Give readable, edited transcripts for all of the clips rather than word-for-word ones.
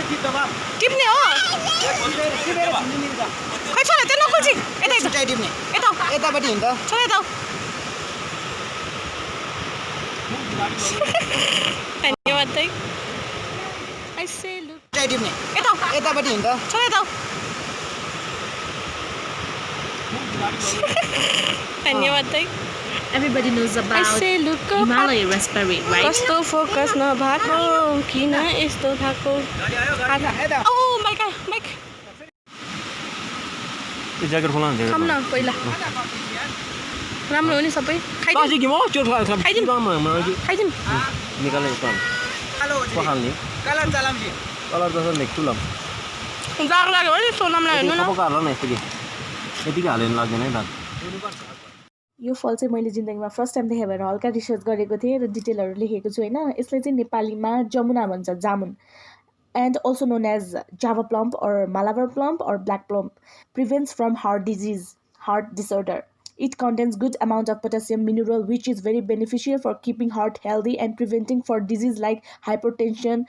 टिप्ने हो खै छोरा त्यो नखुल्ची यता टिप्ने यता यतापट्टि हिँड्दा छोरा यता धन्यवाद दाइ टिप्ने यता यतापट्टि हिँड्दा छोरा यता धन्यवाद दाइ Everybody knows about Himalaya raspberry, right? कस्तो फोकस नभएको किन यस्तो भएको ओ माइक माइक त्यो ज्याकेट खोला हुन्छ खाम न पहिला राम्रो हो नि सबै ताजी कि म त्यो खाइदिउँ खाइदिउँ निकाले त पखाल्ने कलर चलाउँछु कलर त नेक्स्ट लम जाग लाग्यो भने सोनामलाई हेर्नु न पकाएर न यतिकै यतिकै हाल्नु लाग्दैन है दाग यो फल चाहिँ मैले जिन्दगीमा फर्स्ट टाइम देखेँ भएर हल्का रिसर्च गरेको थिएँ र डिटेलहरू लेखेको छु होइन यसलाई चाहिँ नेपालीमा जमुना भन्छ जामुन and also known as Java plum or Malabar plum or black plum, prevents from heart disorder. It contains good amount of potassium mineral which is very beneficial for keeping heart healthy and preventing for disease like hypertension,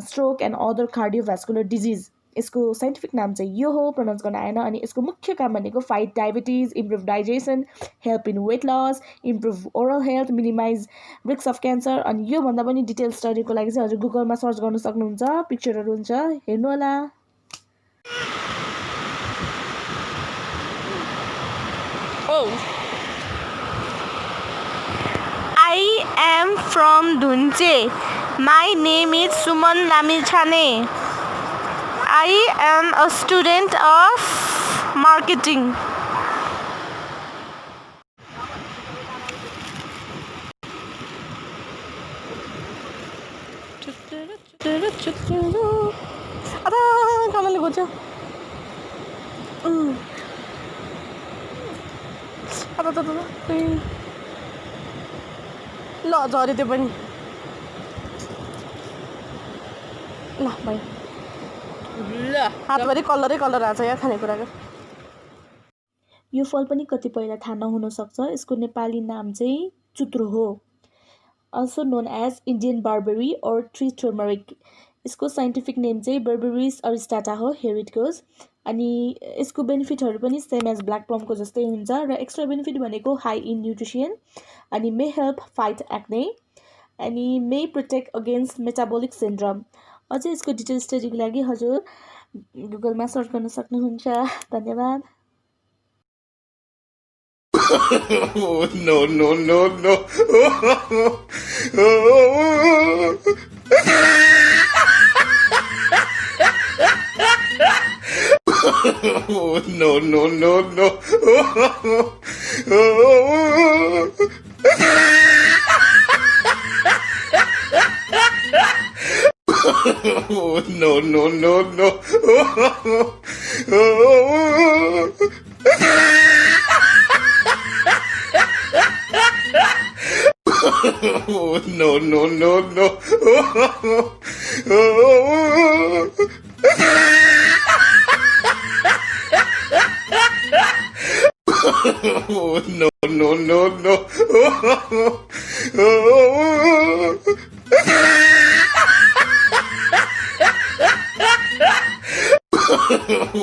stroke and other cardiovascular disease. यसको scientific नाम चाहिँ यो हो pronounce गर्न आएन अनि यसको मुख्य काम भनेको fight diabetes improve digestion help in weight loss improve oral health minimize risk of cancer अनि योभन्दा पनि डिटेल स्टडीको लागि चाहिँ हजुर गुगलमा सर्च गर्न सक्नुहुन्छ पिक्चरहरू हुन्छ हेर्नु होला I am from Dhunche. My name is Suman Lamichhane. I am a student of marketing. Ada kanan gocha. Ada ल झऱ्यो त्यो पनि ल भयो ल हातभरि कलरै कलर आएको छ यहाँ खानेकुराको यो फल पनि कतिपयलाई थाहा नहुनसक्छ यसको नेपाली नाम चाहिँ चुत्रो हो also known as Indian barberry or tree turmeric यसको साइन्टिफिक नेम चाहिँ Berberis aristata हो here it goes अनि यसको बेनिफिटहरू पनि सेम एज ब्ल्याक प्लमको जस्तै हुन्छ र एक्स्ट्रा बेनिफिट भनेको हाई इन न्युट्रिसन अनि मे हेल्प फाइट एक्ने अनि मे प्रोटेक्ट अगेन्स्ट मेटाबोलिक सिन्ड्रोम अझै यसको डिटेल स्टडीको लागि हजुर गुगलमा सर्च गर्न सक्नुहुन्छ धन्यवाद No, no, no, no. No, no, no, no. No, no, no, no. No, no, no, no. No, no, no, no.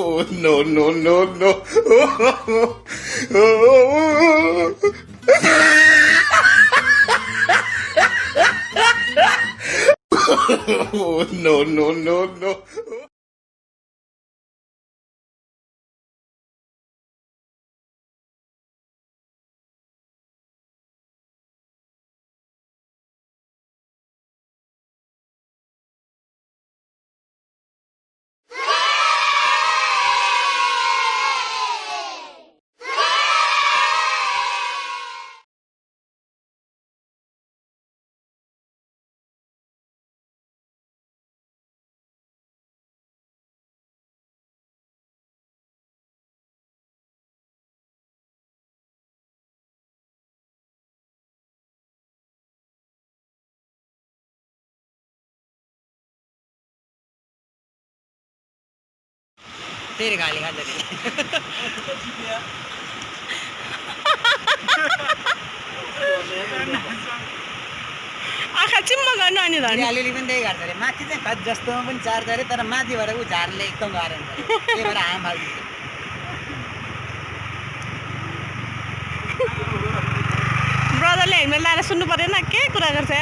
No, no, no, no. No, no, no, no. तेरे गाली खाँदै आँखा चिम्म गर्नु अनि धनी अलिअलि पनि त्यही गर्छ अरे माथि चाहिँ खत जस्तोमा पनि चार्ज अरे तर माथिबाट ऊ झारले एकदम गरेन त्यही भएर हाम हाल्छ ब्रदरले हेलमेट लाएर सुन्नु परेन के कुरा गर्छ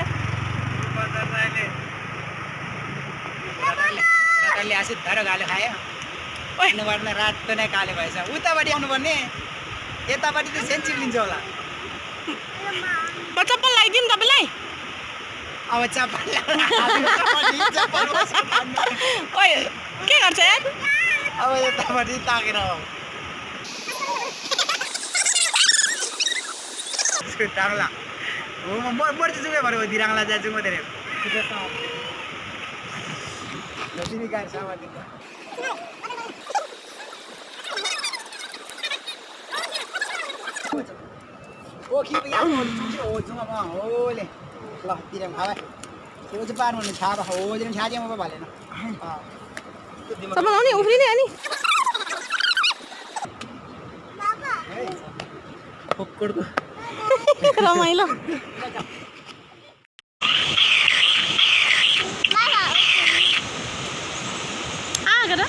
ब्रदरले आसित धारो गाले खायो आउनुपर्ने रातो नै काले भएछ उतापट्टि आउनुपर्ने यतापट्टि त सेन्सिभ लिन्छ होला म चप्पल लगाइदिउँ तपाईँलाई अब चप्पल ओइ के गर्छ यार अब यतापट्टि ताकेर डाङ्ला हो म मर्छु जुगे भरे हो दिराङ्ला जान्छु म धेरै तिमी गाडी सामान दिन्छ ओ खिप यहाँ हो जुमा म होले ल तिरम खावा त्यो चाहिँ पार हुने छापा हो दिन छाजे म भालेन चप्पल आउने उफ्रिने अनि पक्कडको रमाइलो गर